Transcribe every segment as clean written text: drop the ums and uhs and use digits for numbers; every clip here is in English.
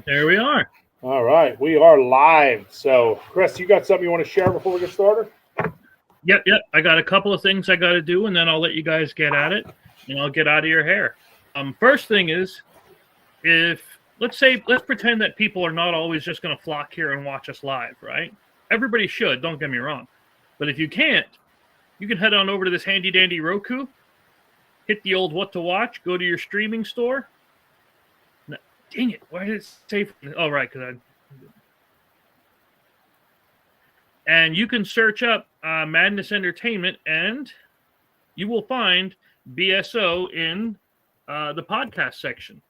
There we are. All right, we are live. So, Chris, you got something you want to share before we get started? Yep. I got a couple of things I got to do, and then I'll let you guys get at it, and I'll get out of your hair. First thing is, let's pretend that people are not always just going to flock here and watch us live, right? Everybody should, don't get me wrong. But if you can't, you can head on over to this handy dandy Roku, hit the old what to watch, go to your streaming store. Dang it, why did it say? Oh, right, because and you can search up Madness Entertainment, and you will find BSO in the podcast section.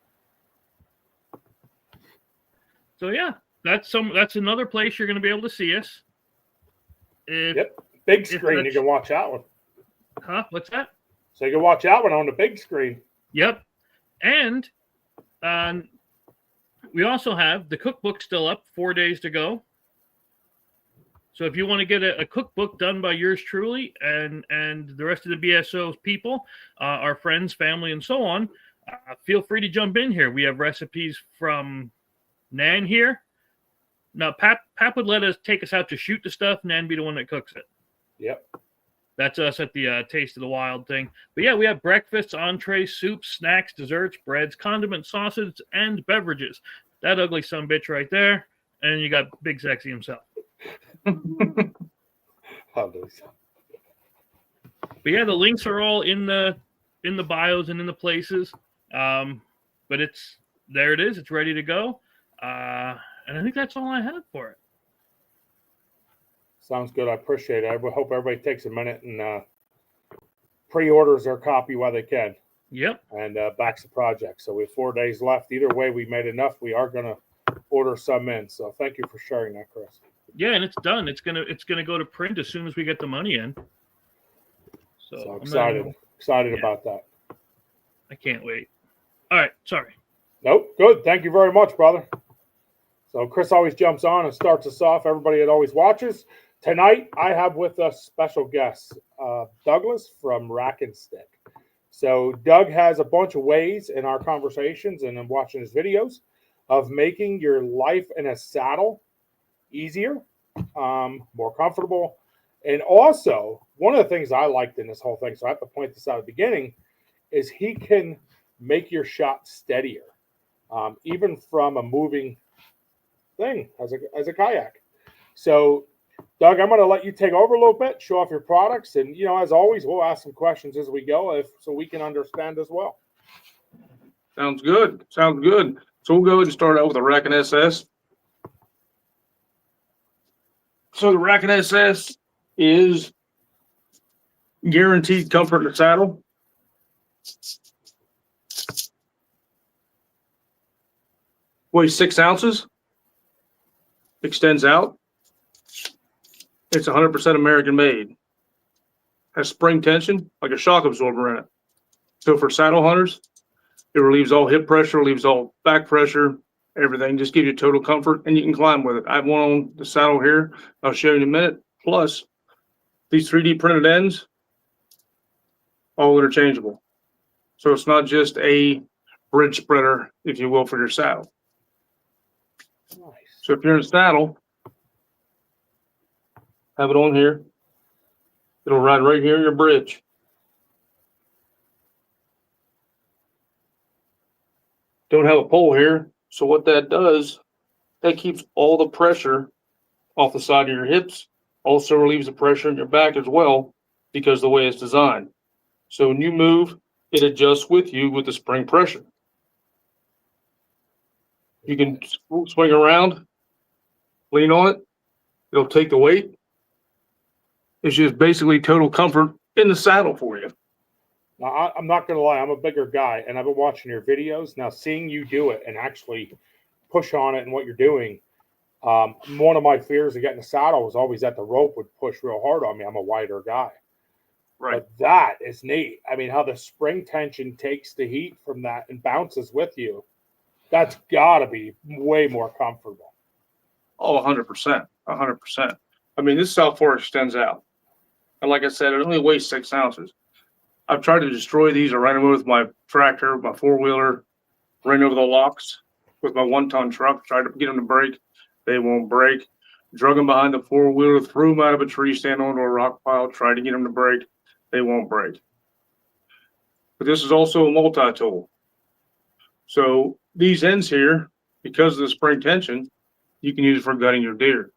So yeah, that's another place you're going to be able to see us. Yep, big screen. You can watch that one. Huh? What's that? So you can watch that one on the big screen. Yep, and we also have the cookbook still up, 4 days to go. So if you want to get a cookbook done by yours truly and the rest of the BSO people, our friends, family, and so on, feel free to jump in here. We have recipes from Nan here. Now, Pap would let us take us out to shoot the stuff. Nan be the one that cooks it. Yep. That's us at the Taste of the Wild thing. But yeah, we have breakfasts, entrees, soups, snacks, desserts, breads, condiments, sausages, and beverages. That ugly sumbitch right there. And you got Big Sexy himself. But yeah, the links are all in the bios and in the places. But there it is. It's ready to go. And I think that's all I have for it. Sounds good. I appreciate it. I hope everybody takes a minute and pre-orders their copy while they can. Yep. And backs the project. So we have 4 days left. Either way, we made enough. We are going to order some in. So thank you for sharing that, Chris. Yeah, and it's done. It's gonna go to print as soon as we get the money in. So excited about that. I can't wait. All right, sorry. Nope, good. Thank you very much, brother. So Chris always jumps on and starts us off. Everybody that always watches. Tonight, I have with us special guest, Douglas from Rackin Stick. So Doug has a bunch of ways in our conversations and in watching his videos of making your life in a saddle easier, more comfortable. And also, one of the things I liked in this whole thing, so I have to point this out at the beginning, is he can make your shot steadier, even from a moving thing as a kayak. So, Doug, I'm going to let you take over a little bit, show off your products, and as always, we'll ask some questions as we go, so we can understand as well. Sounds good. So we'll go ahead and start out with the Rackin SS. So the Rackin SS is guaranteed comfort in the saddle. Weighs 6 ounces. Extends out. It's 100% American made. Has spring tension, like a shock absorber in it. So for saddle hunters, it relieves all hip pressure, relieves all back pressure, everything. Just gives you total comfort, and you can climb with it. I have one on the saddle here. I'll show you in a minute. Plus, these 3D printed ends, all interchangeable. So it's not just a bridge spreader, if you will, for your saddle. Nice. So if you're in a saddle, have it on here. It'll ride right here in your bridge. Don't have a pole here. So what that does, that keeps all the pressure off the side of your hips. Also relieves the pressure in your back as well, because of the way it's designed. So when you move, it adjusts with you with the spring pressure. You can swing around, lean on it. It'll take the weight. It's just basically total comfort in the saddle for you. Now, I'm not going to lie. I'm a bigger guy, and I've been watching your videos. Now, seeing you do it and actually push on it and what you're doing, one of my fears of getting a saddle was always that the rope would push real hard on me. I'm a wider guy. Right. But that is neat. I mean, how the spring tension takes the heat from that and bounces with you. That's got to be way more comfortable. Oh, 100%. 100%. I mean, this South Fork extends out. And like I said, it only weighs 6 ounces. I've tried to destroy these. I ran them with my tractor, my 4-wheeler, ran over the locks with my 1-ton truck, tried to get them to break. They won't break. Drug them behind the 4-wheeler, threw them out of a tree stand onto a rock pile, tried to get them to break. They won't break. But this is also a multi-tool. So these ends here, because of the spring tension, you can use it for gutting your deer.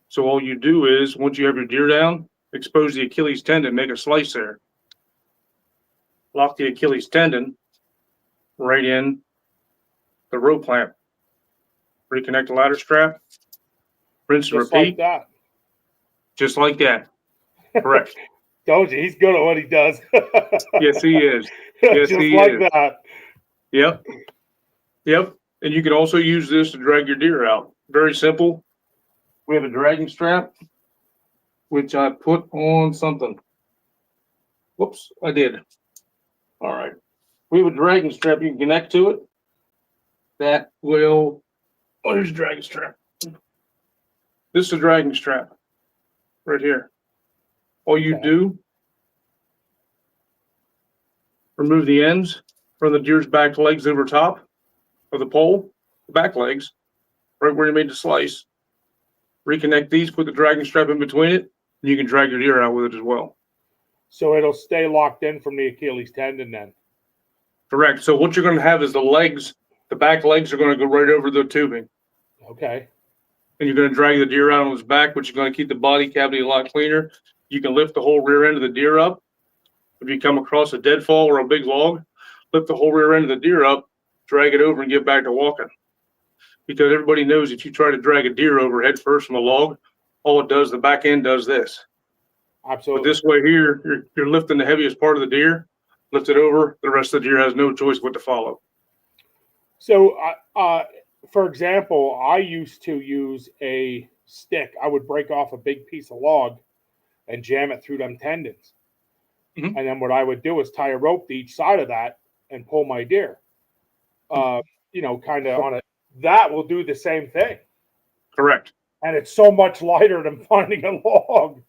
So all you do is, once you have your deer down, expose the Achilles tendon, make a slice there. Lock the Achilles tendon right in the rope clamp. Reconnect the ladder strap. Rinse and Just repeat. like that. Just like that. Correct. Told you, he's good at what he does. Yes, he is. Yes, Just he like is. that. Yep. Yep. And you can also use this to drag your deer out. Very simple. We have a dragging strap, which I put on something. Whoops, I did. All right. We have a dragging strap you can connect to it. That will, oh, here's a dragging strap. This is a dragging strap right here. All you Okay. do, remove the ends from the deer's back legs over top of the pole, the back legs, right where you made the slice. Reconnect these, put the dragging strap in between it, and you can drag your deer out with it as well. So it'll stay locked in from the Achilles tendon then. Correct. So what you're going to have is the legs, the back legs are going to go right over the tubing. Okay. And you're going to drag the deer out on his back, which is going to keep the body cavity a lot cleaner. You can lift the whole rear end of the deer up. If you come across a deadfall or a big log, lift the whole rear end of the deer up, drag it over, and get back to walking. Because everybody knows if you try to drag a deer over head first from a log, all it does, the back end does this. Absolutely. But this way here, you're lifting the heaviest part of the deer, lift it over, the rest of the deer has no choice but to follow. So, for example, I used to use a stick. I would break off a big piece of log and jam it through them tendons. Mhm. And then what I would do is tie a rope to each side of that and pull my deer. Kind of on it. That will do the same thing. Correct. And it's so much lighter than finding a log.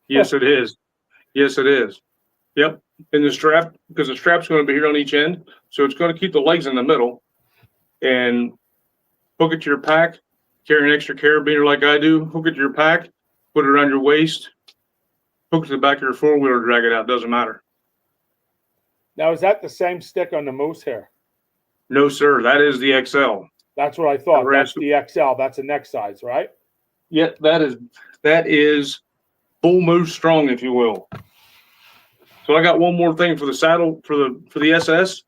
Yes, it is. Yes, it is. Yep. And the strap, because the strap's going to be here on each end, so it's going to keep the legs in the middle. And hook it to your pack, carry an extra carabiner like I do, hook it to your pack, put it around your waist, hook it to the back of your 4-wheeler, drag it out, doesn't matter. Now, is that the same stick on the moose hair? No, sir, that is the XL. That's what I thought. The That's the XL. That's a neck size, right? Yeah, that is bull moose strong, if you will. So I got one more thing for the saddle, for the SS.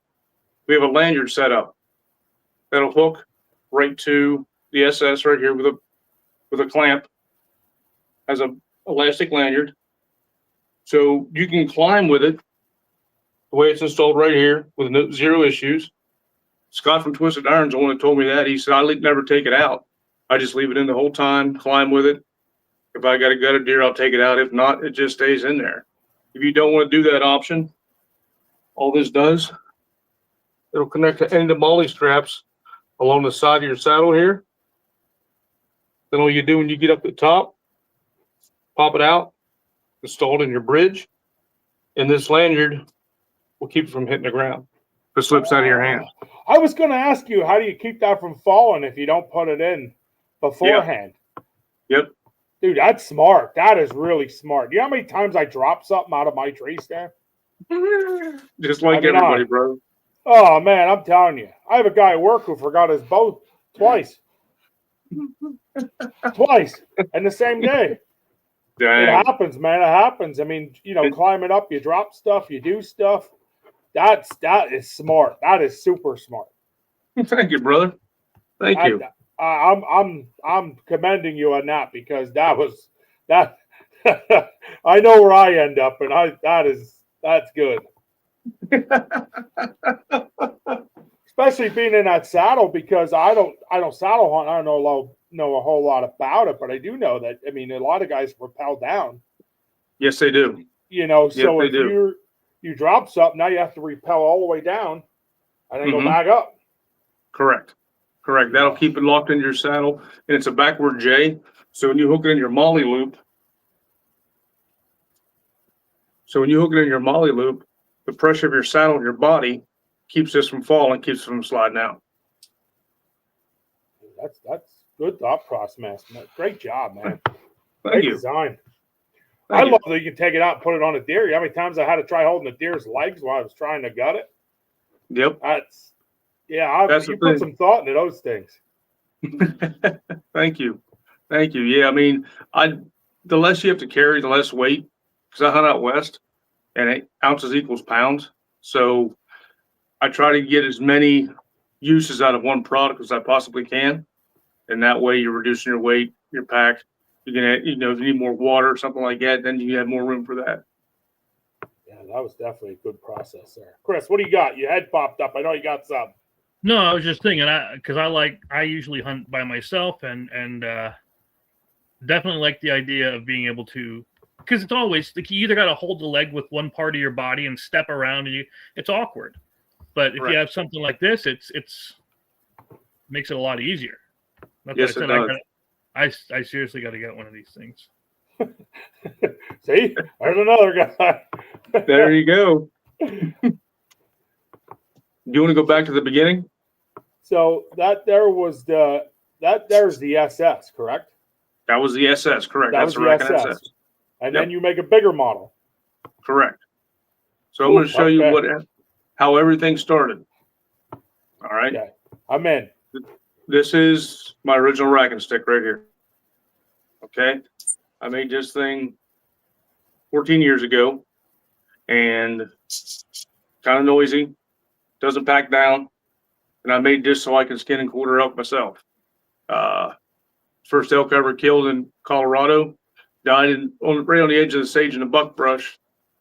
We have a lanyard set up that'll hook right to the SS right here with a clamp. Has a elastic lanyard, so you can climb with it the way it's installed right here with zero issues. Scott from Twisted Iron's the one that told me that. He said I never take it out. I just leave it in the whole time, climb with it. If I got to gut a deer, I'll take it out. If not, it just stays in there. If you don't want to do that option, all this does, it'll connect to end of molly straps along the side of your saddle here. Then all you do when you get up the top, pop it out, install it in your bridge, and this lanyard will keep it from hitting the ground. If it slips out of your hand. I was going to ask you, how do you keep that from falling if you don't put it in beforehand? Yep. Dude, that's smart. That is really smart. You know how many times I dropped something out of my tree stand? Just like I mean, everybody, bro. Oh, man, I'm telling you. I have a guy at work who forgot his bow twice. Twice in the same day. Dang. It happens, man. It happens. I mean, climbing up, you drop stuff, you do stuff. That is smart. That is super smart. Thank you, brother. Thank you. I'm commending you on that, because that I know where I end up, and that's good. Especially being in that saddle, because I don't saddle hunt. I don't know a whole lot about it, but I do know that, I mean, a lot of guys rappel down. Yes, they do. You know, Yes, so they if do. you drop something, now you have to rappel all the way down and then go Mhm. back up. Correct. Correct. That'll keep it locked into your saddle, and it's a backward J. So when you hook it in your molly loop, the pressure of your saddle and your body keeps this from falling, keeps it from sliding out. That's good thought process, man. Great job, man. Thank Great you. design. Thank I you. love that you can take it out and put it on a deer. How many times I had to try holding a deer's legs while I was trying to gut it? Yep. That's You the put thing. some thought into those things. Thank you. Thank you. Yeah, I mean, the less you have to carry, the less weight. Because I hunt out west, and ounces equals pounds. So I try to get as many uses out of one product as I possibly can, and that way you're reducing your weight, your pack. You can, if you need more water or something like that, then you have more room for that. Yeah, that was definitely a good process there. Chris, what do you got? Your head popped up. I know you got some. No, I was just thinking, because I usually hunt by myself, and definitely like the idea of being able to, because it's always like you either got to hold the leg with one part of your body and step around, and it's awkward. But if Right. you have something like this, it's makes it a lot easier. That's Yes, what it I does. said. I seriously got to get one of these things. See, there's another guy. There you go. Do you want to go back to the beginning? So there's the SS, correct? That was the SS, correct. That That's was the the Rackin SS. SS. And Yep. then you make a bigger model. Correct. So I'm going to show you Okay. how everything started. All right. Okay, I'm in. This is my original Rackin Stick right here. Okay. I made this thing 14 years ago, and kind of noisy, doesn't pack down. And I made this so I can skin and quarter elk myself. First elk I ever killed in Colorado died right on the edge of the sage in the buckbrush.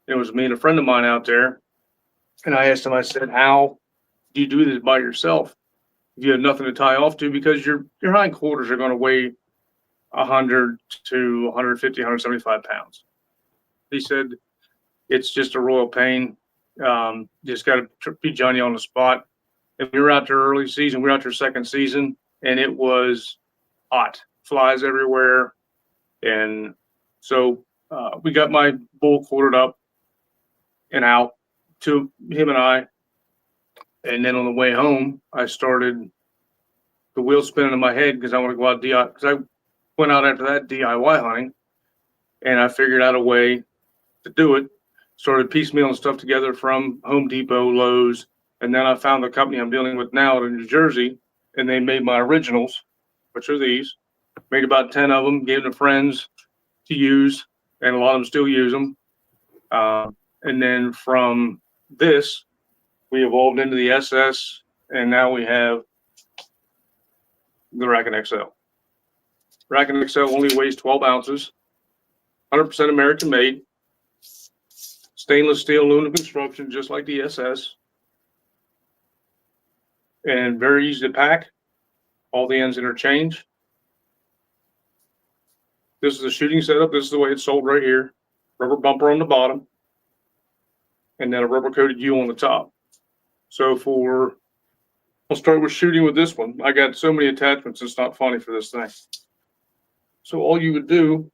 It was me and a friend of mine out there. And I asked him, I said, how do you do this by yourself? If you have nothing to tie off to, because your hind quarters are going to weigh 100 to 150, 175 pounds. He said, it's just a royal pain. Just got to be Johnny on the spot. And we were out there early season. We were out there second season, and it was hot, flies everywhere. And so we got my bull quartered up and out to him and I. And then on the way home, I started the wheel spinning in my head because I want to go out DIY. Because I went out after that DIY hunting, and I figured out a way to do it. Started piecemealing stuff together from Home Depot, Lowe's, and then I found the company I'm dealing with now in New Jersey, and they made my originals, which are these. Made about 10 of them, gave them to friends to use, and a lot of them still use them. And then from this, we evolved into the SS, and now we have the Rackin XL. Rackin XL only weighs 12 ounces, 100% American made, stainless steel aluminum construction, just like the SS, and very easy to pack. All the ends interchange. This is a shooting setup. This is the way it's sold right here. Rubber bumper on the bottom, and then a rubber coated U on the top. So I'll start with shooting with this one. I got so many attachments, it's not funny for this thing. So all you would do,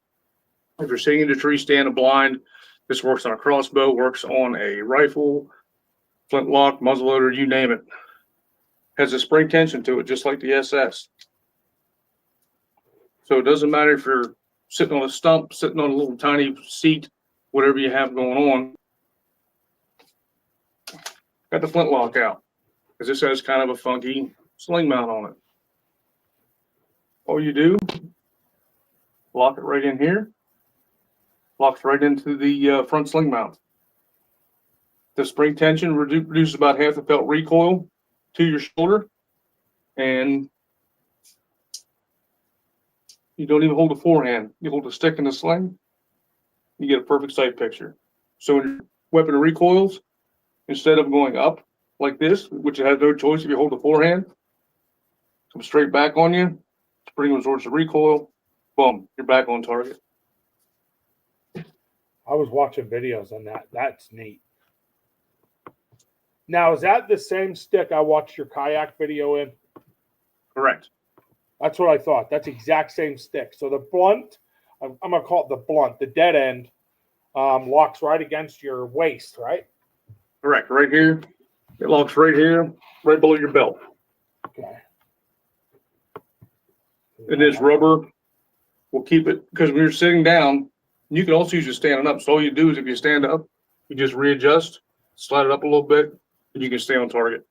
if you're sitting in a tree stand, a blind, this works on a crossbow, works on a rifle, flintlock, muzzleloader, you name it. Has a spring tension to it, just like the SS. So it doesn't matter if you're sitting on a stump, sitting on a little tiny seat, whatever you have going on. Got the flintlock out, because this has kind of a funky sling mount on it. All you do, lock it right in here, locks right into the front sling mount. The spring tension reduces about half the felt recoil to your shoulder, and you don't even hold a forehand. You hold a stick in the sling, you get a perfect sight picture. So when your weapon recoils, instead of going up like this, which it has no choice if you hold the forehand, come straight back on you, spring absorbs the recoil, boom, you're back on target. I was watching videos on that. That's neat. Now, is that the same stick I watched your kayak video in? Correct. That's what I thought. That's exact same stick. So the blunt, I'm going to call it the blunt, the dead end, locks right against your waist, right? Correct. Right here. It locks right here, right below your belt. Okay. And this rubber will keep it, because when you're sitting down, you can also use it standing up. So all you do is if you stand up, you just readjust, slide it up a little bit, and you can stay on target.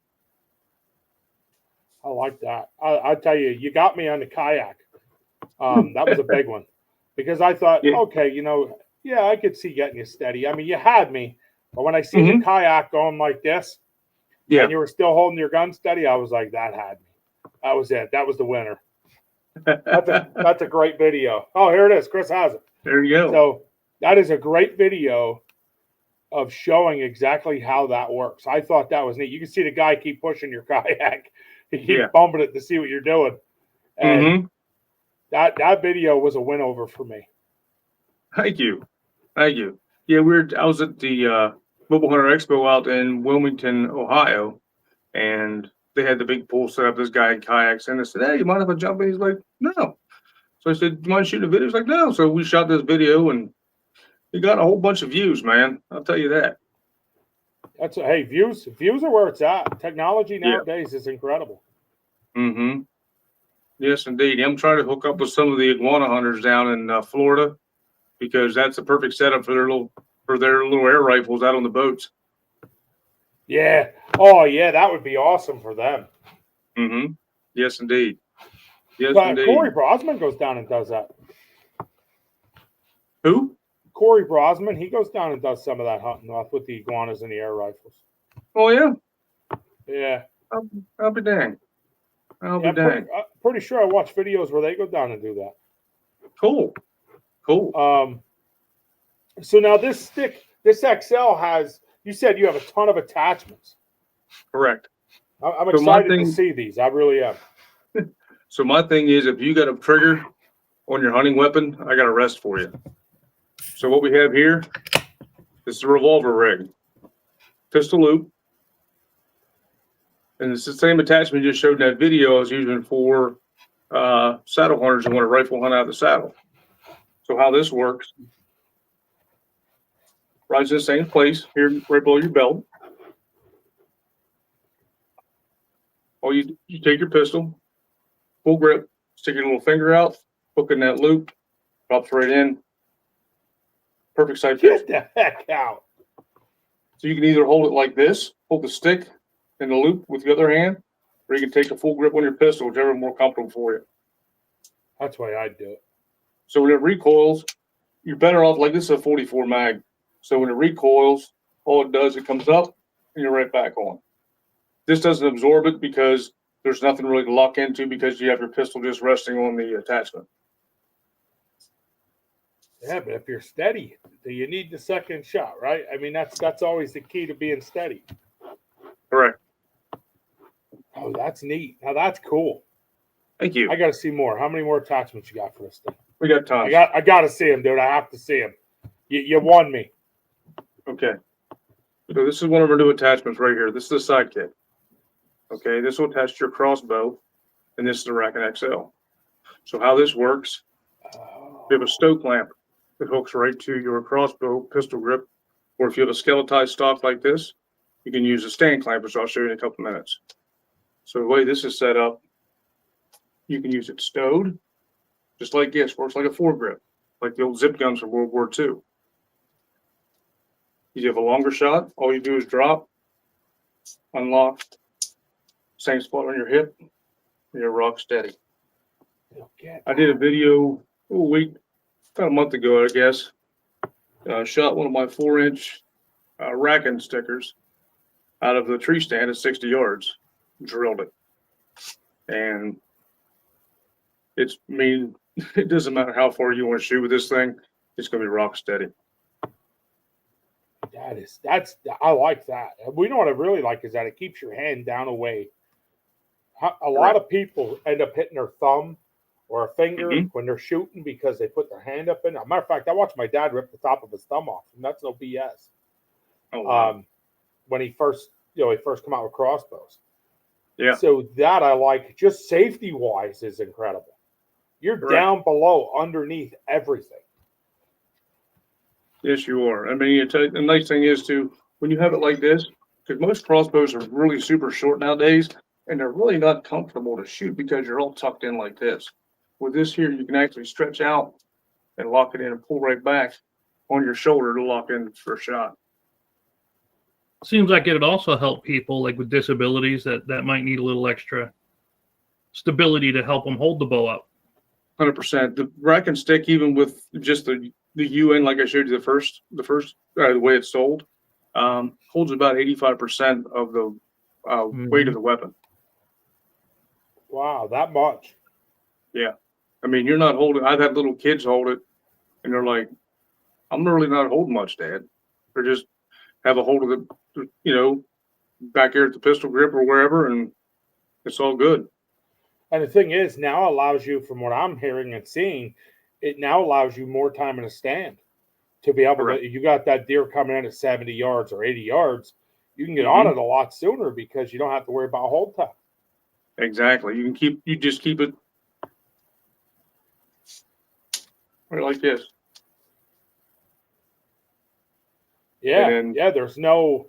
I like that. I tell you, you got me on the kayak. That was a big one because I thought, Yeah. okay, yeah, I could see getting you steady. I mean, you had me, but when I see the kayak going like this, Yeah. and you were still holding your gun steady, I was like, that had me. That was it. That was the winner. That's a great video. Oh, here it is. Chris has it. There you go. So that is a great video of showing exactly how that works. I thought that was neat. You can see the guy keep pushing your kayak. He keeps bumping it to see what you're doing. And that video was a win over for me. Thank you. Thank you. Yeah, I was at the Mobile Hunter Expo out in Wilmington, Ohio, and they had the big pool set up. This guy in kayaks, and I said, "Hey, you mind if I jump in?" He's like, "No." So I said, "Do you mind shooting a video?" He's like, "No." So we shot this video, and it got a whole bunch of views, man. I'll tell you that. Hey, views are where it's at. Technology nowadays is incredible. Mm-hmm. Yes, indeed. I'm trying to hook up with some of the iguana hunters down in Florida because that's the perfect setup for their little air rifles out on the boats. Yeah. Oh, yeah. That would be awesome for them. Mm-hmm. Yes, indeed. Yes, But indeed. Corey Brosman goes down and does that. Who? Corey Brosman, he goes down and does some of that hunting with the iguanas and the air rifles. Oh, yeah? Yeah. I'll be dang. Pretty sure I watch videos where they go down and do that. Cool. So now this stick, this XL has, you said you have a ton of attachments. Correct. I'm excited to see these. I really am. So my thing is, if you got a trigger on your hunting weapon, I got a rest for you. So what we have here is the revolver rig, pistol loop, and it's the same attachment you just showed in that video I was using for saddle hunters who want to rifle hunt out of the saddle. So how this works, rides in the same place here, right below your belt. Or you take your pistol, full grip, stick your little finger out, hook in that loop, drops right in. Perfect sight pistol. Get the heck out. So you can either hold it like this, hold the stick in the loop with the other hand, or you can take a full grip on your pistol, whichever is more comfortable for you. That's the way I'd do it. So when it recoils, you're better off, like this is a 44 mag. So when it recoils, all it does, it comes up and you're right back on. This doesn't absorb it because there's nothing really to lock into because you have your pistol just resting on the attachment. Yeah, but if you're steady, you need the second shot, right? I mean, that's always the key to being steady. Correct. Oh, that's neat. Now that's cool. Thank you. I got to see more. How many more attachments you got for this thing? We got tons. I got to see him, dude. I have to see him. You won me. Okay. So this is one of our new attachments right here. This is the sidekick. Okay, this will attach to your crossbow, and this is the Rackin XL. So how this works, we have a stow clamp that hooks right to your crossbow pistol grip, or if you have a skeletized stock like this, you can use a stand clamp, which I'll show you in a couple minutes. So the way this is set up, you can use it stowed, just like this, works like a foregrip, like the old zip guns from World War II. You have a longer shot, all you do is drop, unlock, same spot on your hip, and you're rock steady. I did a video about a month ago, I guess. Shot one of my 4-inch Rackin stickers out of the tree stand at 60 yards, drilled it. And it doesn't matter how far you want to shoot with this thing, it's going to be rock steady. I like that. We know what I really like is that it keeps your hand down away. A lot of people end up hitting their thumb or a finger when they're shooting because they put their hand up in it. As a matter of fact, I watched my dad rip the top of his thumb off, and that's no BS. Oh, wow. When he first come out with crossbows. Yeah. So that I like, just safety wise, is incredible. You're down below, underneath everything. Yes, you are. I mean, the nice thing is too, when you have it like this, because most crossbows are really super short nowadays, and they're really not comfortable to shoot because you're all tucked in like this. With this here, you can actually stretch out and lock it in and pull right back on your shoulder to lock in for a shot. Seems like it'd also help people like with disabilities that might need a little extra stability to help them hold the bow up. 100%. The Rackin Stick, even with just the UN, like I showed you the way it's sold, holds about 85% of the weight of the weapon. Wow, that much. Yeah. I mean, you're not holding, I've had little kids hold it and they're like, I'm really not holding much, Dad. Or just have a hold of the, back here at the pistol grip or wherever, and it's all good. And the thing is, now allows you, from what I'm hearing and seeing, it now allows you more time in a stand to be able to, you got that deer coming in at 70 yards or 80 yards, you can get on it a lot sooner because you don't have to worry about hold time. Exactly. You just keep it right like this. Yeah. There's no,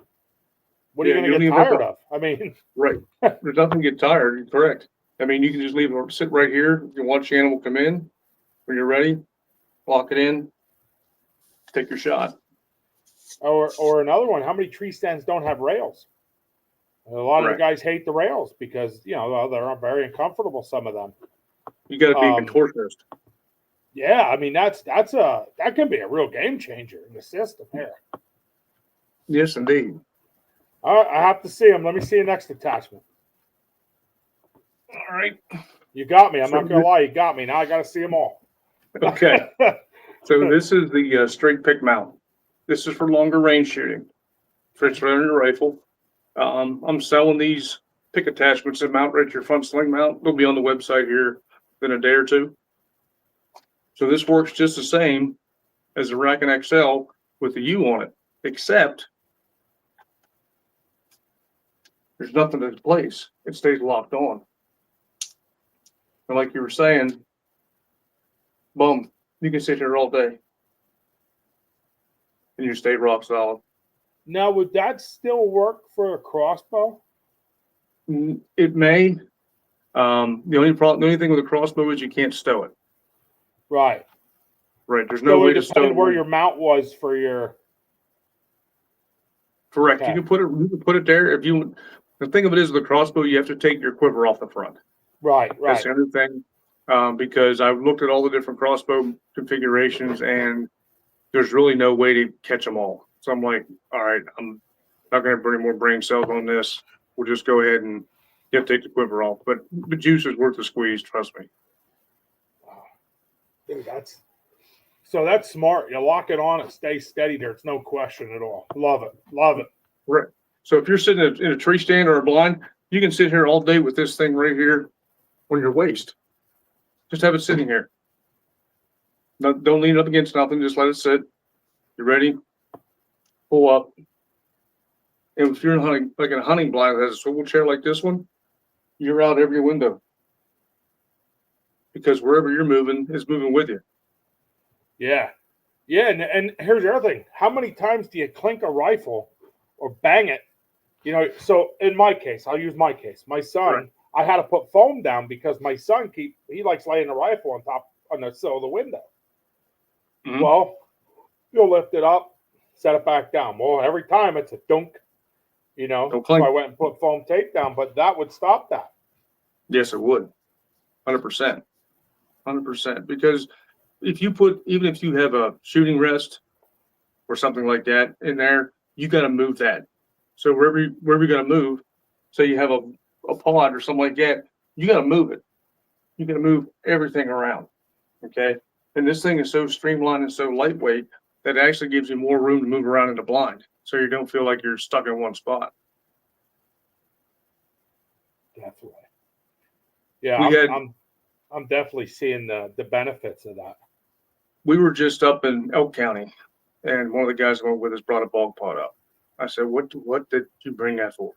what are you going to get tired of? I mean, right. There's nothing to get tired. You're correct. I mean, you can just leave it, sit right here. You can watch the animal come in. When you're ready, lock it in, take your shot. Or another one, how many tree stands don't have rails? A lot of the guys hate the rails because, they're very uncomfortable, some of them. You got to be a contortionist. Yeah, I mean, that can be a real game changer in the system here. Yes, indeed. I have to see them. Let me see the next attachment. All right. You got me. I'm not going to lie. You got me. Now I got to see them all. Okay. So this is the straight pick mount. This is for longer range shooting. Fits right on your rifle. I'm selling these pick attachments that mount right to your front sling mount. They'll be on the website here in a day or two. So this works just the same as the Rackin XL with the U on it, except there's nothing to place. It stays locked on. And like you were saying, boom, you can sit here all day and you stay rock solid. Now, would that still work for a crossbow? It may. The only thing with a crossbow is you can't stow it. Right. Right. There's no way to stow it. Where your mount was for your. Correct. Okay. You can put it there. The thing of it is, with a crossbow, you have to take your quiver off the front. Right. That's the other thing. Because I've looked at all the different crossbow configurations, and there's really no way to catch them all. So I'm like, all right, I'm not going to burn any more brain cells on this. We'll just go ahead and take the quiver off. But the juice is worth the squeeze, trust me. Wow. Dude, that's smart. You lock it on, it stays steady. There's no question at all. Love it. Right. So if you're sitting in a tree stand or a blind, you can sit here all day with this thing right here on your waist. Just have it sitting here. No, don't lean up against nothing. Just let it sit. You ready? Pull up. And if you're in a hunting blind that has a swivel chair like this one, you're out every window. Because wherever you're moving is moving with you. Yeah. Yeah, and here's the other thing. How many times do you clink a rifle or bang it? So in my case, I'll use my case. My son, I had to put foam down because my son he likes laying the rifle on the sill of the window. Mm-hmm. Well, you'll lift it up, set it back down. Well, every time it's a dunk, So I went and put foam tape down, but that would stop that. Yes, it would. 100%. 100%. Because even if you have a shooting rest or something like that in there, you got to move that. So wherever you're going to move, say you have a pod or something like that, you got to move it. You got to move everything around. Okay. And this thing is so streamlined and so lightweight that it actually gives you more room to move around in the blind. so you don't feel like you're stuck in one spot. Definitely. Yeah, I'm definitely seeing the benefits of that. We were just up in Elk County, and one of the guys going with us brought a bog pot up. I said, what did you bring that for?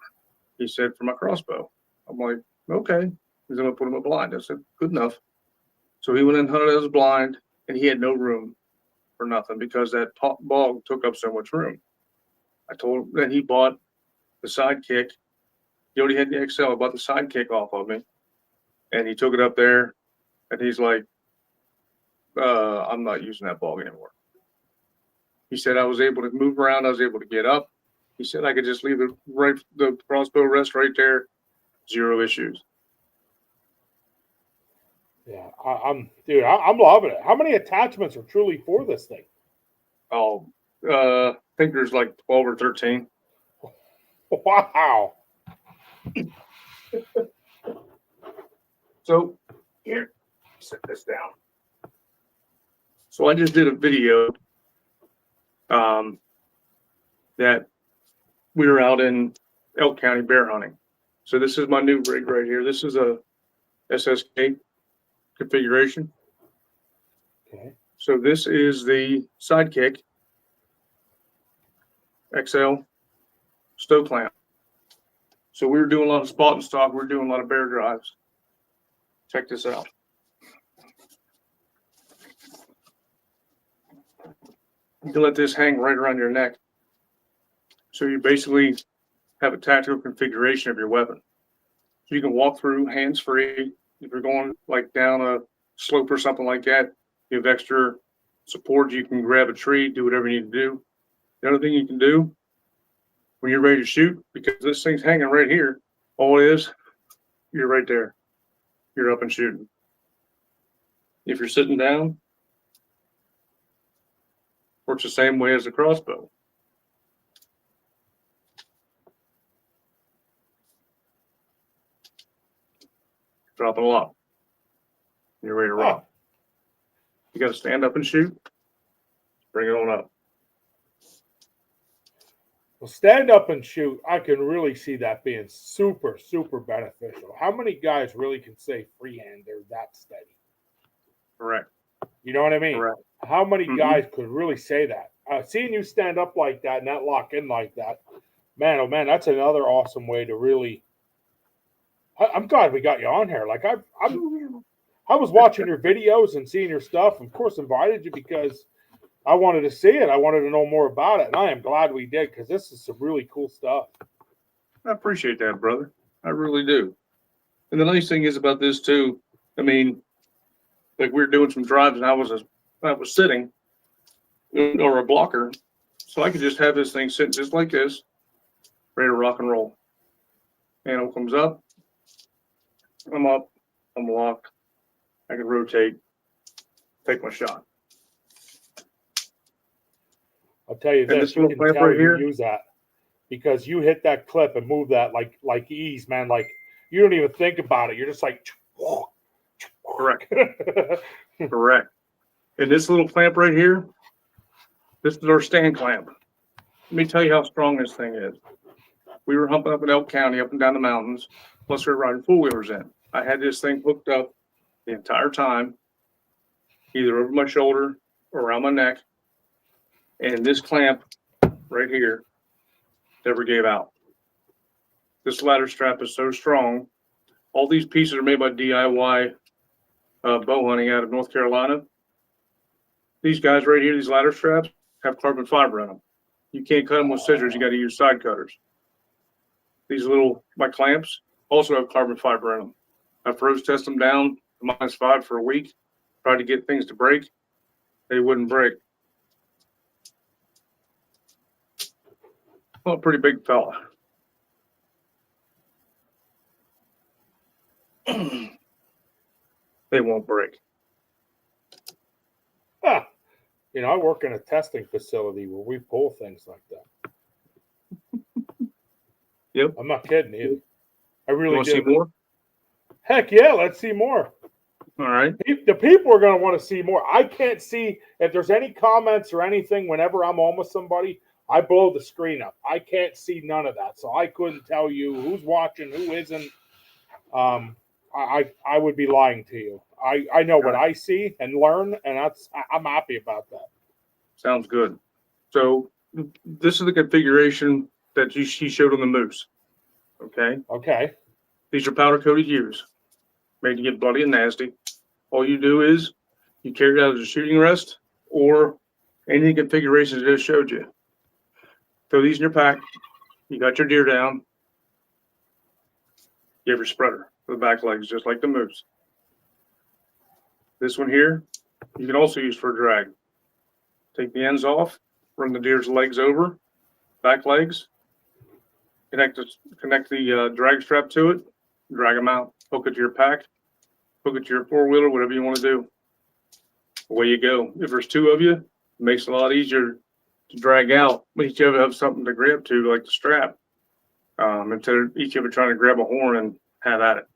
He said, for my crossbow. I'm like, okay. He's going to put him a blind. I said, good enough. So he went and hunted as a blind, and he had no room for nothing because that bog took up so much room. I told him that he bought the sidekick. He already had the XL. I bought the sidekick off of me, and he took it up there, and he's like, I'm not using that bog anymore. He said I was able to move around. I was able to get up. He said I could just leave the crossbow rest right there, 0 issues. Yeah, I'm loving it. How many attachments are truly for this thing? Oh, I think there's like 12 or 13. Wow. So here, set this down. So I just did a video that we were out in Elk County bear hunting. So this is my new rig right here. This is a SSK configuration. Okay. So this is the sidekick XL stow clamp. So we were doing a lot of spot and stock. We were doing a lot of bear drives. Check this out. You can let this hang right around your neck. So you basically have a tactical configuration of your weapon. So you can walk through hands-free. If you're going like down a slope or something like that, you have extra support. You can grab a tree, do whatever you need to do. The other thing you can do when you're ready to shoot, because this thing's hanging right here, all it is, you're right there. You're up and shooting. If you're sitting down, works the same way as the crossbow. Drop it a lot. You're ready to rock. You got to stand up and shoot. Bring it on up. Well, stand up and shoot, I can really see that being super, super beneficial. How many guys really can say freehand they're that steady? Correct. You know what I mean? Correct. How many guys could really say that? Seeing you stand up like that and that lock in like that, man, oh man, that's another awesome way to really. I'm glad we got you on here. Like I was watching your videos and seeing your stuff. Of course, invited you because I wanted to see it. I wanted to know more about it, and I am glad we did because this is some really cool stuff. I appreciate that, brother. I really do. And the nice thing is about this too. I mean, like we were doing some drives, and I was sitting or a blocker, so I could just have this thing sitting just like this, ready to rock and roll. Handle comes up. I'm up. I'm locked. I can rotate. Take my shot. I'll tell you this, you can tell right you use that because you hit that clip and move that like ease, man. Like you don't even think about it. You're just like, correct. Correct. And this little clamp right here, this is our stand clamp. Let me tell you how strong this thing is. We were humping up in Elk County, up and down the mountains, plus we were riding four-wheelers in. I had this thing hooked up the entire time, either over my shoulder or around my neck. And this clamp right here never gave out. This ladder strap is so strong. All these pieces are made by DIY bow hunting out of North Carolina. These guys right here, these ladder straps, have carbon fiber in them. You can't cut them with scissors. You got to use side cutters. These my clamps also have carbon fiber in them. I froze test them down to -5 for a week. Tried to get things to break. They wouldn't break. Well, a pretty big fella. They won't break. You know, I work in a testing facility where we pull things like that. Yep. I'm not kidding you. I really do. See more? Heck yeah, let's see more. All right. The people are going to want to see more. I can't see if there's any comments or anything whenever I'm on with somebody. I blow the screen up. I can't see none of that, so I couldn't tell you who's watching, who isn't. I would be lying to you. I know what I see and learn, and I'm happy about that. Sounds good. So this is the configuration that he showed on the Moose. Okay. Okay. These are powder coated ewes made to get bloody and nasty. All you do is you carry it out as a shooting rest or any configurations I just showed you. Throw these in your pack. You got your deer down. You have your spreader for the back legs, just like the Moose. This one here, you can also use for a drag. Take the ends off, run the deer's legs over, back legs, connect the drag strap to it, drag them out, hook it to your pack, hook it to your four-wheeler, whatever you want to do. Away you go. If there's two of you, it makes it a lot easier to drag out. Each of you have something to grab to, like the strap, instead of each of you trying to grab a horn and have at it.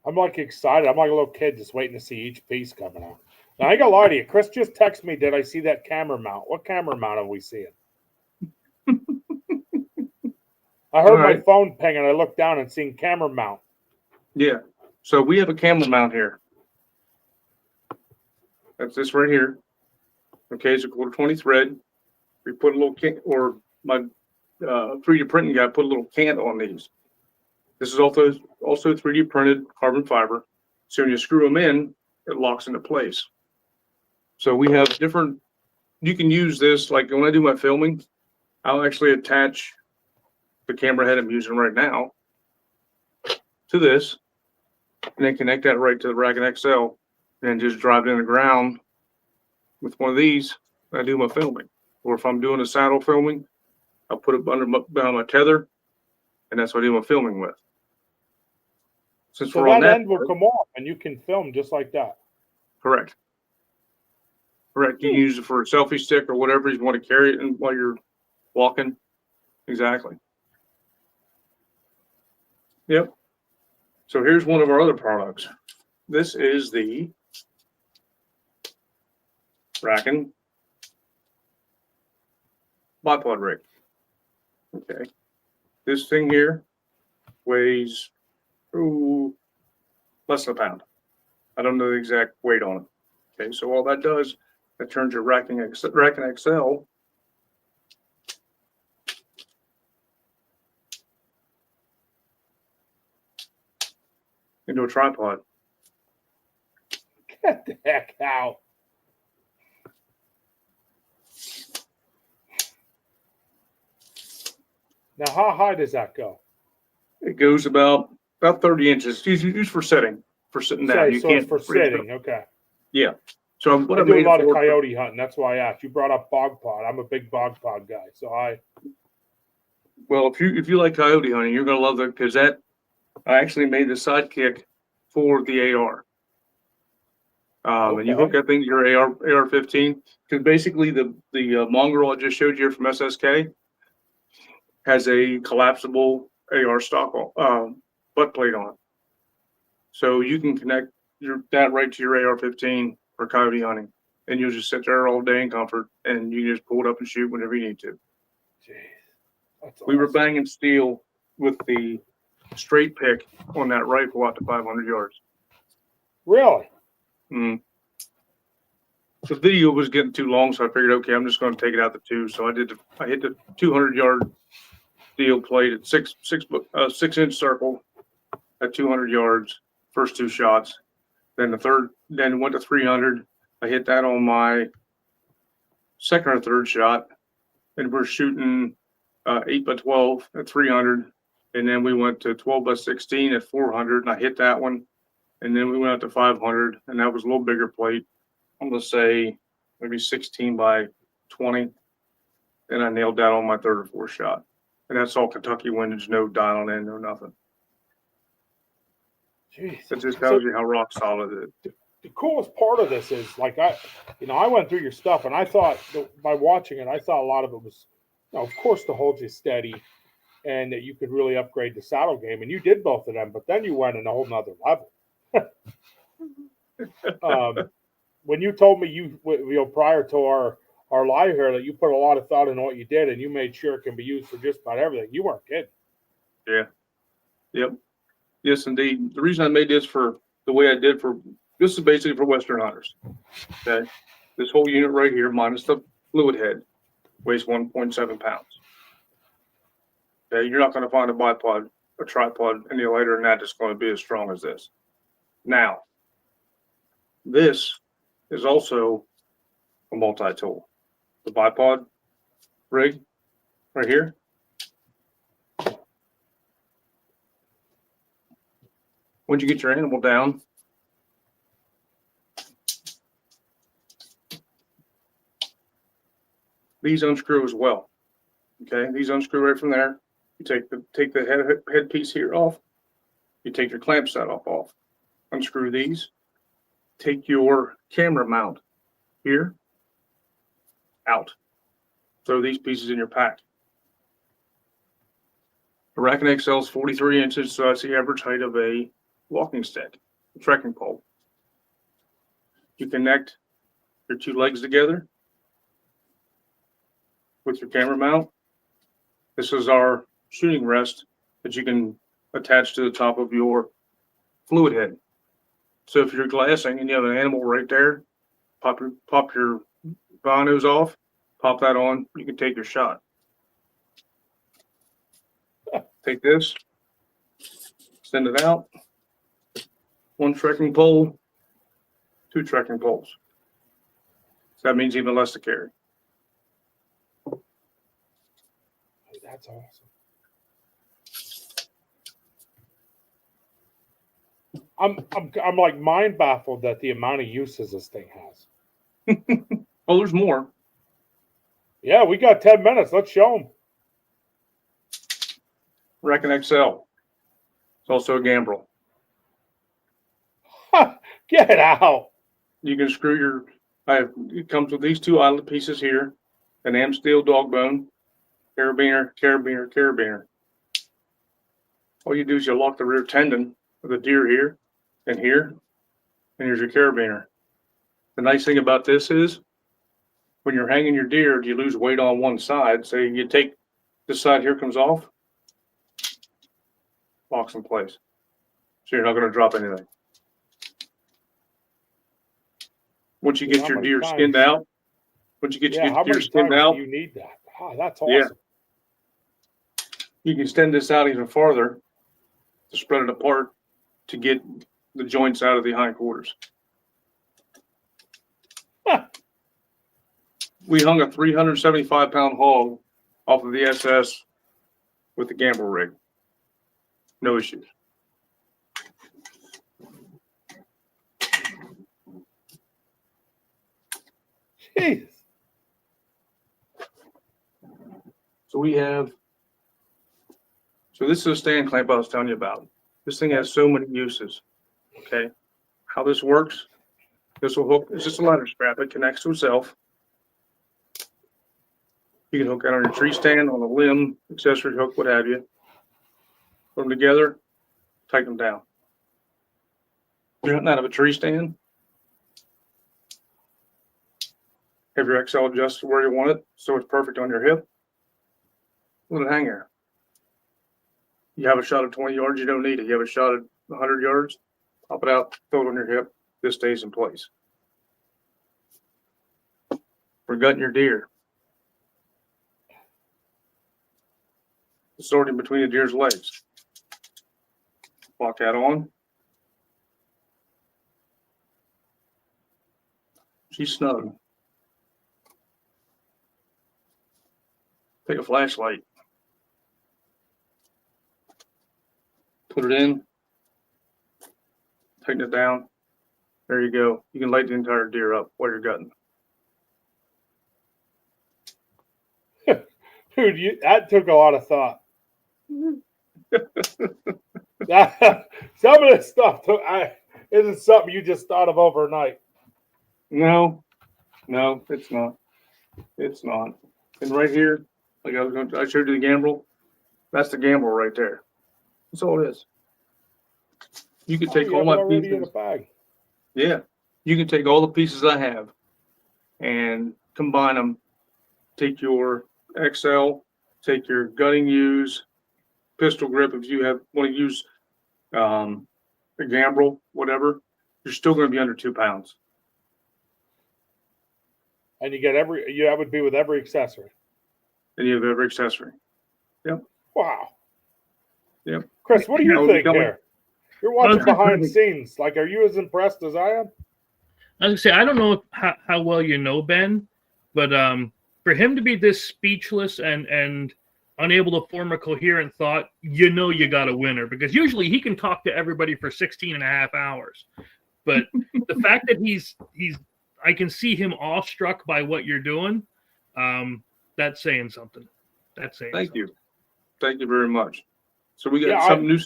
I'm like excited. I'm like a little kid just waiting to see each piece coming out. Now, I ain't gonna lie to you. Chris just texted me, did I see that camera mount? What camera mount are we seeing? I heard my phone ping and I looked down and seen camera mount. Yeah. So we have a camera mount here. That's this right here. Okay, it's a 1/4-20 thread. We put a little can, or my 3D printing guy put a little cant on these. This is also 3D printed carbon fiber. So when you screw them in, it locks into place. So we have different, you can use this, like when I do my filming, I'll actually attach the camera head I'm using right now to this, and then connect that right to the Rackin XL, and just drive it in the ground with one of these. I do my filming. Or if I'm doing a saddle filming, I'll put it under my tether, and that's what I do my filming with. Since So we're on that that end will come off, and you can film just like that. Correct. Correct. You can use it for a selfie stick or whatever you want to carry it in while you're walking. Exactly. Yep. So here's one of our other products. This is the Rackin bipod rig. Okay. This thing here weighs less than a pound. I don't know the exact weight on it. Okay, so all that does, that turns your Rackin XL into a tripod. Get the heck out. Now, how high does that go? It goes about 30 inches. Used for sitting, for sitting down. You So can't it's for sitting. Okay. Yeah. So what I do a made lot it of for, coyote hunting. That's why I asked. You brought up bog pod. I'm a big bog pod guy. So well, if you like coyote hunting, you're gonna love it, because that I actually made the sidekick for the AR. And you hook that thing to your AR-15, because basically the mongrel I just showed you from SSK has a collapsible AR stock butt plate on it. So you can connect that right to your AR-15 for coyote hunting, and you'll just sit there all day in comfort, and you can just pull it up and shoot whenever you need to. Jeez, we were banging steel with the straight pick on that rifle out to 500 yards. Really? Mm. The video was getting too long, so I figured, okay, I'm just going to take it out to 2. So I hit the 200-yard steel plate at 6-inch circle at 200 yards. First 2 shots. Then went to 300. I hit that on my second or third shot, and we're shooting 8x12 at 300, and then we went to 12x16 at 400, and I hit that one, and then we went up to 500, and that was a little bigger plate. I'm gonna say maybe 16x20, and I nailed that on my third or fourth shot, and that's all Kentucky windage, no dialing in, no nothing. Jeez. That just tells you how rock solid it is. The coolest part of this is, like, I went through your stuff, and I thought by watching it, I thought a lot of it was, of course, to hold you steady, and that you could really upgrade the saddle game, and you did both of them. But then you went in a whole nother level. when you told me prior to our live here that you put a lot of thought into what you did and you made sure it can be used for just about everything, you weren't kidding. Yeah. Yep. Yes, indeed. The reason I made this for the way I did this is basically for Western hunters. Okay. This whole unit right here, minus the fluid head, weighs 1.7 pounds. Okay. You're not going to find a tripod any lighter than that that's going to be as strong as this. Now, this is also a multi-tool. The bipod rig right here. Once you get your animal down, these unscrew as well. Okay, these unscrew right from there. You take the head piece here off. You take your clamp set off. Unscrew these. Take your camera mount here out. Throw these pieces in your pack. The Rackin XL is 43 inches, so that's the average height of a walking stick, a trekking pole. You connect your two legs together with your camera mount. This is our shooting rest that you can attach to the top of your fluid head. So if you're glassing and you have an animal right there, pop your binos off, pop that on, you can take your shot. Take this, extend it out. One trekking pole, two trekking poles. So that means even less to carry. That's awesome. I'm like mind baffled that the amount of uses this thing has. Oh, there's more. Yeah, we got 10 minutes. Let's show them. Rackin XL. It's also a gambrel. Get out. You can screw it comes with these two eyelet pieces here, an am steel dog bone, carabiner. All you do is you lock the rear tendon of the deer here, and here's your carabiner. The nice thing about this is when you're hanging your deer, you lose weight on one side. So you take this side here comes off, locks in place. So you're not going to drop anything. Once you get your deer skinned out, do you need that? Oh, that's awesome. Yeah. You can extend this out even farther to spread it apart to get the joints out of the hindquarters. We hung a 375-pound hog off of the SS with the gambrel rig. No issues. Jeez. So this is a stand clamp I was telling you about. This thing has so many uses. Okay. How this works, this will hook, it's just a ladder strap. It connects to itself. You can hook it on your tree stand, on a limb, accessory hook, what have you. Put them together, tighten them down. You're hunting out of a tree stand. Have your XL adjusted where you want it so it's perfect on your hip. Let it hang there. You have a shot at 20 yards, you don't need it. You have a shot at 100 yards, pop it out, throw it on your hip. This stays in place. For gutting your deer. The sorting between the deer's legs. Lock that on. She's snug. Take a flashlight. Put it in. Tighten it down. There you go. You can light the entire deer up while you're gutting. Dude, that took a lot of thought. Some of this stuff isn't something you just thought of overnight. No, it's not. It's not. And right here, like I showed you the gambrel. That's the gambrel right there. That's all it is. You could take all my pieces. In a bag. Yeah, You can take all the pieces I have and combine them. Take your XL, take your gutting use, pistol grip if you want to use a gambrel, whatever, you're still going to be under 2 pounds. And you get that would be with every accessory. And you have every accessory. Yep. Wow. Yep. Chris, what do you think here? You're watching behind the scenes. Like, are you as impressed as I am? I was gonna say, I don't know how well you know Ben, but for him to be this speechless and unable to form a coherent thought, you know you got a winner, because usually he can talk to everybody for 16 and a half hours. But the fact that he's I can see him awestruck by what you're doing, that's saying something. That's saying Thank something. you. Thank you very much. So we got something new.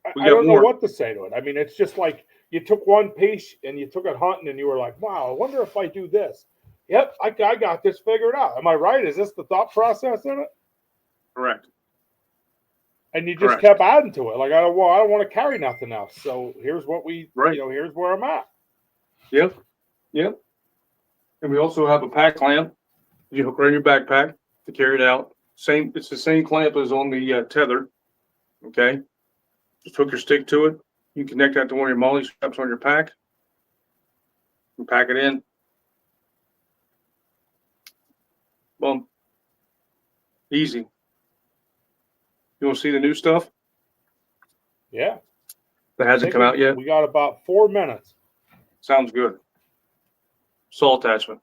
I don't know what to say to it. I mean, it's just like you took one piece and you took it hunting and you were like, wow, I wonder if I do this. Yep, I got this figured out. Am I right? Is this the thought process in it? Correct. And you just kept adding to it. Like, I don't want to carry nothing else. So here's what here's where I'm at. Yep. Yep. And we also have a pack clamp. You hook right in your backpack to carry it out. It's the same clamp as on the tether. Okay. Just hook your stick to it. You can connect that to one of your molly straps on your pack. And pack it in. Boom. Easy. You want to see the new stuff? Yeah. That hasn't come out yet? We got about 4 minutes. Sounds good. Saw attachment.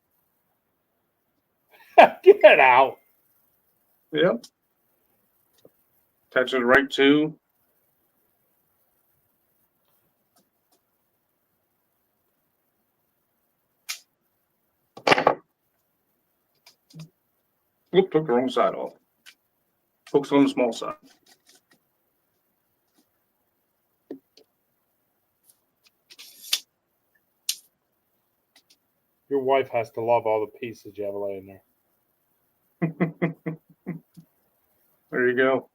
Get out. Yep. Attach it right to. Oop, took the wrong side off. Hooks on the small side. Your wife has to love all the pieces you have laying there. There you go.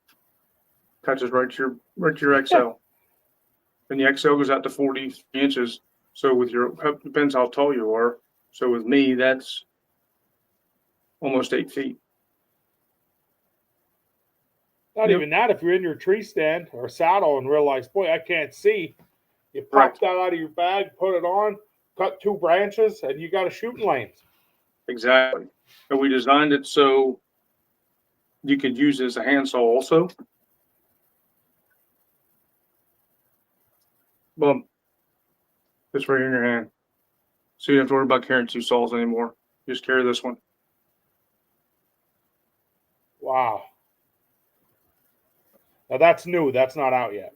Touches right to your XL. And the XL goes out to 40 inches. So with depends how tall you are. So with me, that's almost 8 feet. Not even that. If you're in your tree stand or saddle and realize, boy, I can't see, you pop that out of your bag, put it on, cut 2 branches, and you got a shooting lanes. Exactly. And we designed it so you could use it as a handsaw also. Boom. It's right in your hand. So you don't have to worry about carrying 2 saws anymore. You just carry this one. Wow. Now that's new. That's not out yet.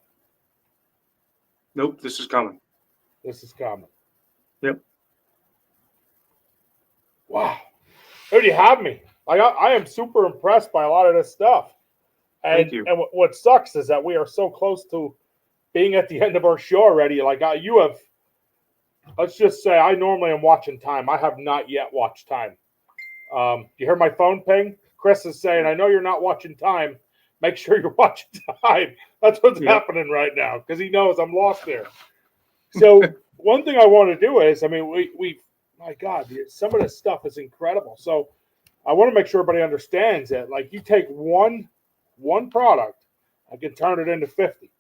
Nope, this is coming. This is coming. Yep. Wow. There you have me. I am super impressed by a lot of this stuff. And, Thank you. And what sucks is that we are so close to being at the end of our show already. Like you have, let's just say I normally am watching time. I have not yet watched time. You hear my phone ping? Chris is saying, I know you're not watching time. Make sure you're watching time. That's what's happening right now because he knows I'm lost there. So one thing I want to do is, I mean, we my God, some of this stuff is incredible. So I want to make sure everybody understands that, like, you take one product and can turn it into 50.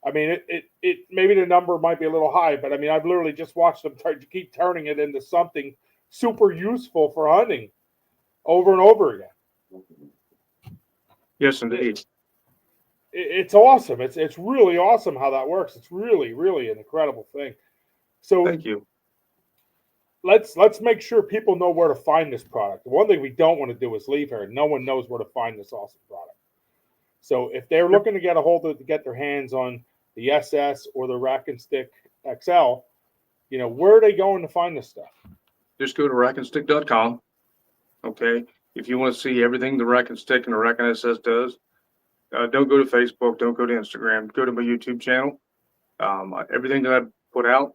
I mean, it maybe the number might be a little high, but I mean, I've literally just watched them keep turning it into something super useful for hunting over and over again. Yes, indeed. It's awesome. It's really awesome how that works. It's really, really an incredible thing. So thank you. Let's make sure people know where to find this product. The one thing we don't want to do is leave here. No one knows where to find this awesome product. So if they're looking to get a hold of to get their hands on the SS or the Rackin Stick XL, where are they going to find this stuff? Just go to rackinstick.com. Okay. If you want to see everything the Rackin Stick and the Rackin SS does, don't go to Facebook. Don't go to Instagram. Go to my YouTube channel. Everything that I put out,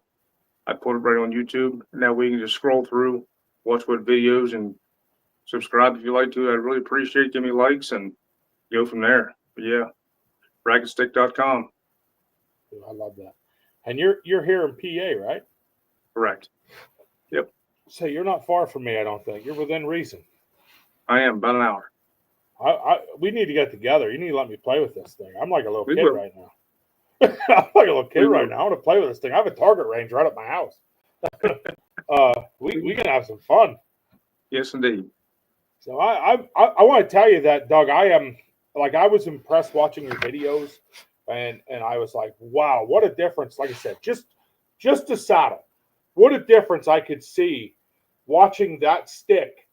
I put it right on YouTube. Now we can just scroll through, watch what videos, and subscribe if you like to. I'd really appreciate it. Give me likes and go from there. But yeah, rackinstick.com. I love that. And you're here in PA, right? Correct. So you're not far from me, I don't think. You're within reason. I am about an hour. We need to get together. You need to let me play with this thing. I'm like a little We kid will. right now. I'm like a little kid We right will. now. I want to play with this thing. I have a target range right at my house. We can have some fun. Yes, indeed. So I want to tell you that, Doug, I was impressed watching your videos, and I was like, wow, what a difference. Like I said, just a saddle. What a difference I could see watching that stick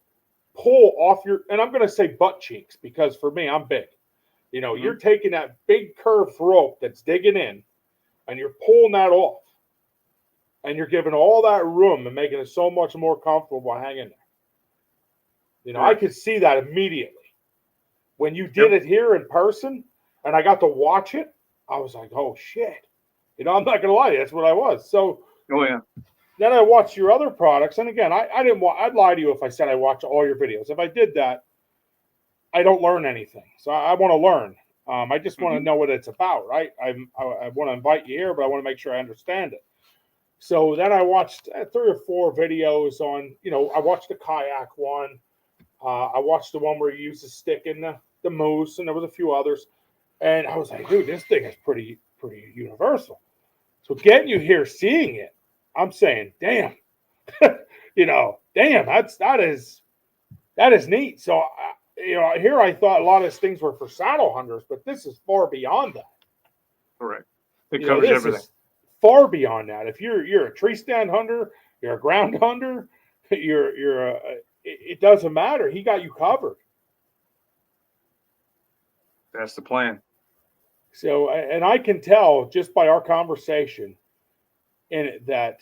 pull off your, and I'm going to say butt cheeks, because for me, I'm big. You're taking that big curved rope that's digging in, and you're pulling that off, and you're giving all that room and making it so much more comfortable hanging there. I could see that immediately. When you did it here in person, and I got to watch it, I was like, oh shit. I'm not going to lie to you, that's what I was. So Oh yeah. then I watched your other products, and again, I didn't want. I'd lie to you if I said I watched all your videos. If I did that, I don't learn anything. So I want to learn. I just want to know what it's about, right? I want to invite you here, but I want to make sure I understand it. So then I watched 3 or 4 videos on. I watched the kayak one. I watched the one where you use the stick in the moose, and there was a few others. And I was like, dude, this thing is pretty universal. So getting you here, seeing it, I'm saying, damn, damn, that is neat. So, here I thought a lot of these things were for saddle hunters, but this is far beyond that. Correct. It covers everything. Far beyond that. If you're a tree stand hunter, you're a ground hunter, it doesn't matter. He got you covered. That's the plan. So, and I can tell just by our conversation in it that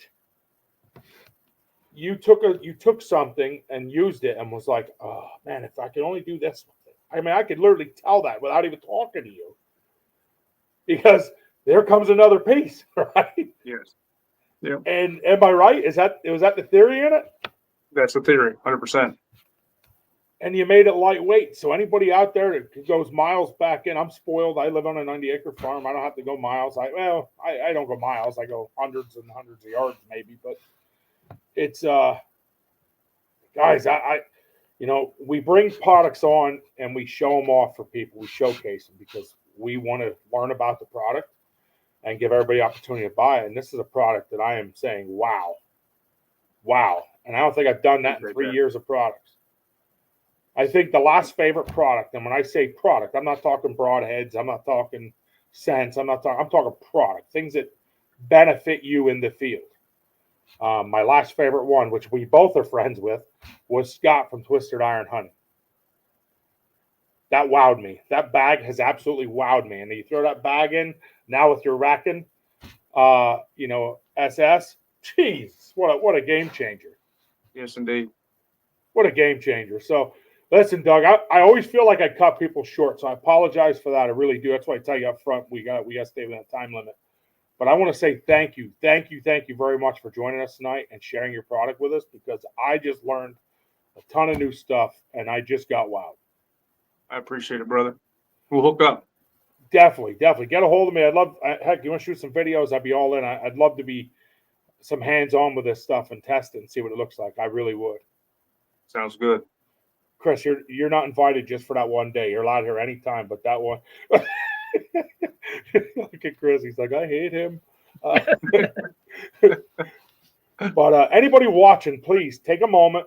you took something and used it and was like, oh man, if I could only do this with it. I mean, I could literally tell that without even talking to you, because there comes another piece, right? Yes. Yeah. And am I right? Was that the theory in it? That's the theory, 100%. And you made it lightweight. So anybody out there that goes miles back in, I'm spoiled. I live on a 90-acre farm. I don't have to go miles. I don't go miles. I go hundreds and hundreds of yards maybe. But it's guys, we bring products on and we show them off for people. We showcase them because we want to learn about the product and give everybody opportunity to buy it. And this is a product that I am saying, wow. And I don't think I've done that in 3 years of products. I think the last favorite product, and when I say product, I'm not talking broadheads, I'm not talking scents, I'm talking product, things that benefit you in the field. My last favorite one, which we both are friends with, was Scott from Twisted Iron Hunting. That wowed me. That bag has absolutely wowed me. And you throw that bag in now with your Rackin, SS. Jeez, what a game changer. Yes, indeed. What a game changer. So, listen, Doug, I always feel like I cut people short, so I apologize for that. I really do. That's why I tell you up front, we got to stay within a time limit. But I want to say thank you very much for joining us tonight and sharing your product with us, because I just learned a ton of new stuff and I just got wowed. I appreciate it, brother. We'll hook up. Definitely. Get a hold of me. Heck, you want to shoot some videos? I'd be all in. I'd love to be some hands-on with this stuff and test it and see what it looks like. I really would. Sounds good. Chris, you're not invited just for that one day. You're allowed here anytime, but that one. Look at Chris. He's like, I hate him. But anybody watching, please take a moment.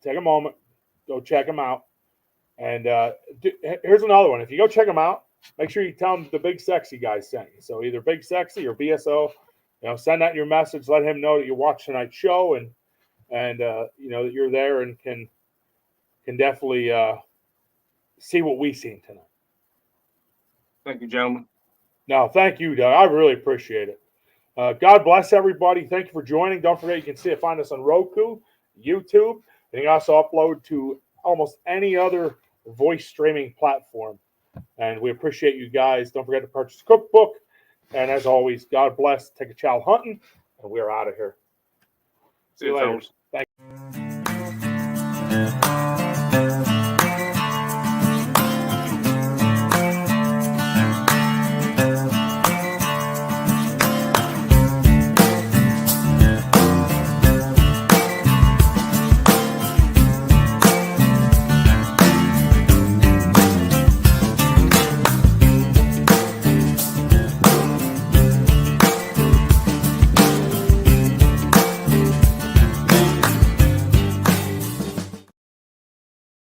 Go check them out. And here's another one. If you go check them out, make sure you tell them the Big Sexy guy sent you. So either Big Sexy or BSO, send out your message. Let him know that you watch tonight's show and that you're there and can definitely see what we seen tonight. Thank you, gentlemen. No, thank you, Doug. I really appreciate it. God bless everybody. Thank you for joining. Don't forget, you can find us on Roku, YouTube, and you can also upload to almost any other voice streaming platform. And we appreciate you guys. Don't forget to purchase a cookbook. And as always, God bless. Take a chow hunting, and we're out of here. See you later. Thank you.